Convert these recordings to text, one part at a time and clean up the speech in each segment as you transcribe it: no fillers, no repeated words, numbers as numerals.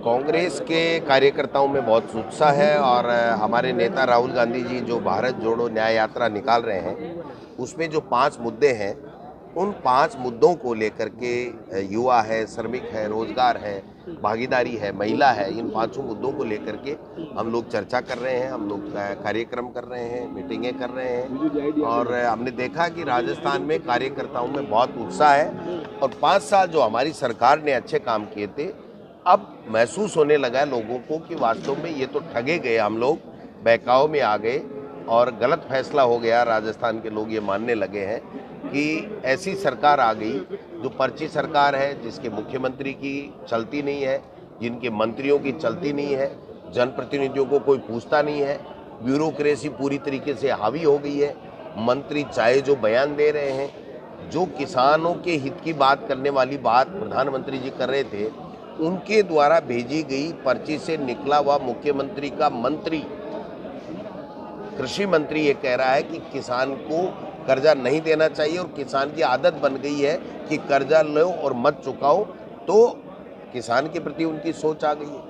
कांग्रेस के कार्यकर्ताओं में बहुत उत्साह है और हमारे नेता राहुल गांधी जी जो भारत जोड़ो न्याय यात्रा निकाल रहे हैं उसमें जो 5 मुद्दे हैं उन 5 मुद्दों को लेकर के युवा है, श्रमिक है, रोजगार है, भागीदारी है, महिला है, इन 5 मुद्दों को लेकर के हम लोग चर्चा कर रहे हैं, हम लोग कार्यक्रम कर रहे हैं, मीटिंगें कर रहे हैं और हमने देखा कि राजस्थान में कार्यकर्ताओं में बहुत उत्साह है और 5 साल जो हमारी सरकार ने अच्छे काम किए थे, अब महसूस होने लगा है लोगों को कि वास्तव में ये तो ठगे गए, हम लोग बहकाव में आ गए और गलत फैसला हो गया। राजस्थान के लोग ये मानने लगे हैं कि ऐसी सरकार आ गई जो पर्ची सरकार है, जिसके मुख्यमंत्री की चलती नहीं है, जिनके मंत्रियों की चलती नहीं है, जनप्रतिनिधियों को कोई पूछता नहीं है, ब्यूरोक्रेसी पूरी तरीके से हावी हो गई है, मंत्री चाहे जो बयान दे रहे हैं, जो किसानों के हित की बात करने वाली बात प्रधानमंत्री जी कर रहे थे, उनके द्वारा भेजी गई पर्ची से निकला हुआ मुख्यमंत्री का मंत्री, कृषि मंत्री ये कह रहा है कि किसान को कर्जा नहीं देना चाहिए और किसान की आदत बन गई है कि कर्जा लो और मत चुकाओ, तो किसान के प्रति उनकी सोच आ गई है।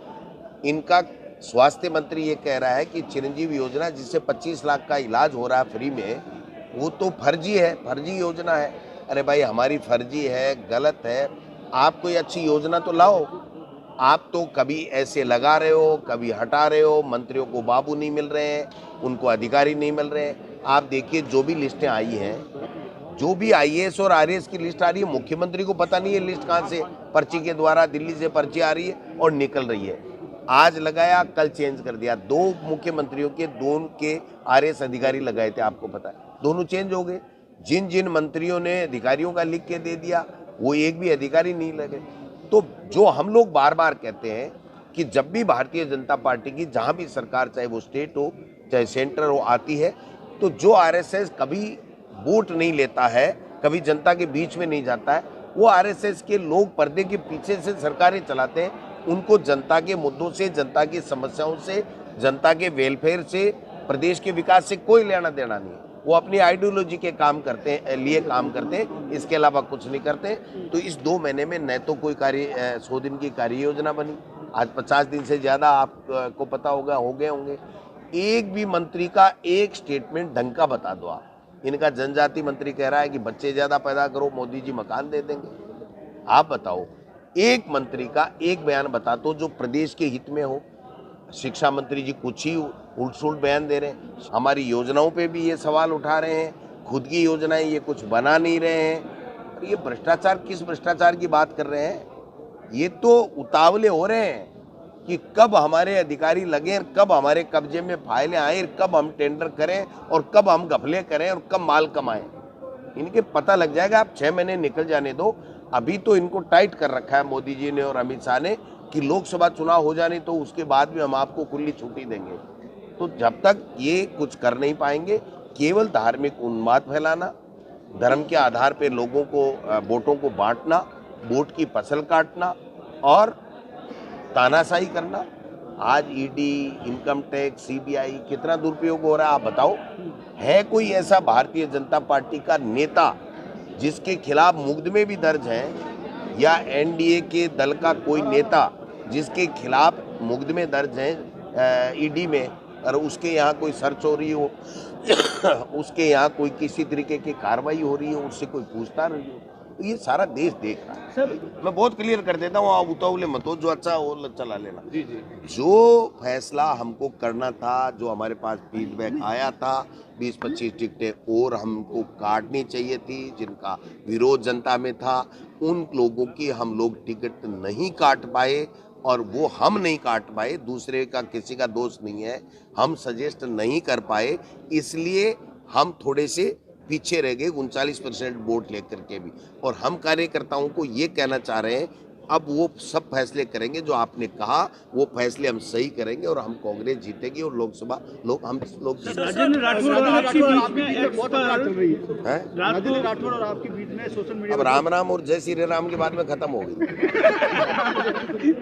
इनका स्वास्थ्य मंत्री ये कह रहा है कि चिरंजीवी योजना जिससे 25 लाख का इलाज हो रहा है फ्री में, वो तो फर्जी है, फर्जी योजना है। अरे भाई, हमारी फर्जी है, गलत है, आप कोई अच्छी योजना तो लाओ। आप तो कभी ऐसे लगा रहे हो, कभी हटा रहे हो, मंत्रियों को बाबू नहीं मिल रहे हैं, उनको अधिकारी नहीं मिल रहे हैं। आप देखिए जो भी लिस्टें आई हैं, जो भी आईएएस और आरएएस की लिस्ट आ रही है, मुख्यमंत्री को पता नहीं है लिस्ट कहाँ से पर्ची के द्वारा दिल्ली से पर्ची आ रही है और निकल रही है। आज लगाया, कल चेंज कर दिया। 2 मुख्यमंत्रियों के 2 के आरएएस अधिकारी लगाए थे, आपको पता है, दोनों चेंज हो गए। जिन जिन मंत्रियों ने अधिकारियों का लिख के दे दिया, वो एक भी अधिकारी नहीं लगे। तो जो हम लोग बार बार कहते हैं कि जब भी भारतीय जनता पार्टी की जहां भी सरकार, चाहे वो स्टेट हो चाहे सेंटर हो, आती है, तो जो आरएसएस कभी वोट नहीं लेता है, कभी जनता के बीच में नहीं जाता है, वो आरएसएस के लोग पर्दे के पीछे से सरकारें चलाते हैं। उनको जनता के मुद्दों से, जनता की समस्याओं से, जनता के वेलफेयर से, प्रदेश के विकास से कोई लेना देना नहीं है। वो अपनी आइडियोलॉजी के काम करते हैं, लिए काम करते हैं, इसके अलावा कुछ नहीं करते। तो इस 2 महीने में न तो कोई 100 दिन की कार्य योजना बनी, आज 50 दिन से ज़्यादा आपको पता होगा हो गए होंगे। एक भी मंत्री का एक स्टेटमेंट ढंग का बता दो आप। इनका जनजाति मंत्री कह रहा है कि बच्चे ज़्यादा पैदा करो, मोदी जी मकान दे देंगे। आप बताओ, एक मंत्री का एक बयान बता दो जो प्रदेश के हित में हो। शिक्षा मंत्री जी कुछ ही उल्ट-सुल्ट बयान दे रहे हैं। हमारी योजनाओं पे भी ये सवाल उठा रहे हैं, खुद की योजनाएं ये कुछ बना नहीं रहे हैं। ये भ्रष्टाचार, किस भ्रष्टाचार की बात कर रहे हैं? ये तो उतावले हो रहे हैं कि कब हमारे अधिकारी लगे, कब हमारे कब्जे में फाइलें आए, कब हम टेंडर करें और कब हम घपले करें और कब माल कमाएं। इनके पता लग जाएगा। आप 6 महीने निकल जाने दो। अभी तो इनको टाइट कर रखा है मोदी जी ने और अमित शाह ने कि लोकसभा चुनाव हो जाने तो उसके बाद भी हम आपको खुली छुट्टी देंगे। तो जब तक ये कुछ कर नहीं पाएंगे, केवल धार्मिक उन्माद फैलाना, धर्म के आधार पे लोगों को, वोटों को बांटना, वोट की फसल काटना और तानाशाही करना। आज ईडी, इनकम टैक्स, सीबीआई कितना दुरुपयोग हो रहा है, आप बताओ। है कोई ऐसा भारतीय जनता पार्टी का नेता जिसके खिलाफ मुकदमे भी दर्ज हैं, या एनडीए के दल का कोई नेता जिसके खिलाफ मुकदमे दर्ज हैं ईडी में और उसके यहाँ कोई सर्च हो रही हो उसके यहाँ कोई किसी तरीके की कार्रवाई हो रही हो, उससे कोई पूछता नहीं हो? तो ये सारा देश देख रहा है। सर, मैं बहुत क्लियर कर देता हूँ, आप उतावले मत हो, जो अच्छा हो चला लेना। जी जी। जो फैसला हमको करना था, जो हमारे पास फीडबैक आया था, 20-25 टिकटें और हमको काटनी चाहिए थी, जिनका विरोध जनता में था, उन लोगों की हम लोग टिकट नहीं काट पाए और वो हम नहीं काट पाए, दूसरे का किसी का दोष नहीं है, हम सजेस्ट नहीं कर पाए, इसलिए हम थोड़े से पीछे रह गए 39% वोट लेकर के भी। और हम कार्यकर्ताओं को ये कहना चाह रहे हैं, अब वो सब फैसले करेंगे जो आपने कहा, वो फैसले हम सही करेंगे और हम कांग्रेस जीतेगी और लोकसभा हम लोग राजेंद्र राठौड़ और आपके बीच में बहुत चल रही है। राजेंद्र राठौड़ और आपके बीच में सोशल मीडिया अब राम राम और जय श्री राम के बाद में खत्म हो गई।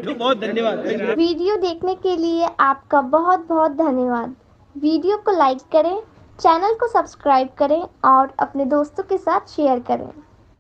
तो बहुत धन्यवाद। वीडियो देखने के लिए आपका बहुत बहुत धन्यवाद। वीडियो को लाइक करें, चैनल को सब्सक्राइब करें और अपने दोस्तों के साथ शेयर करें।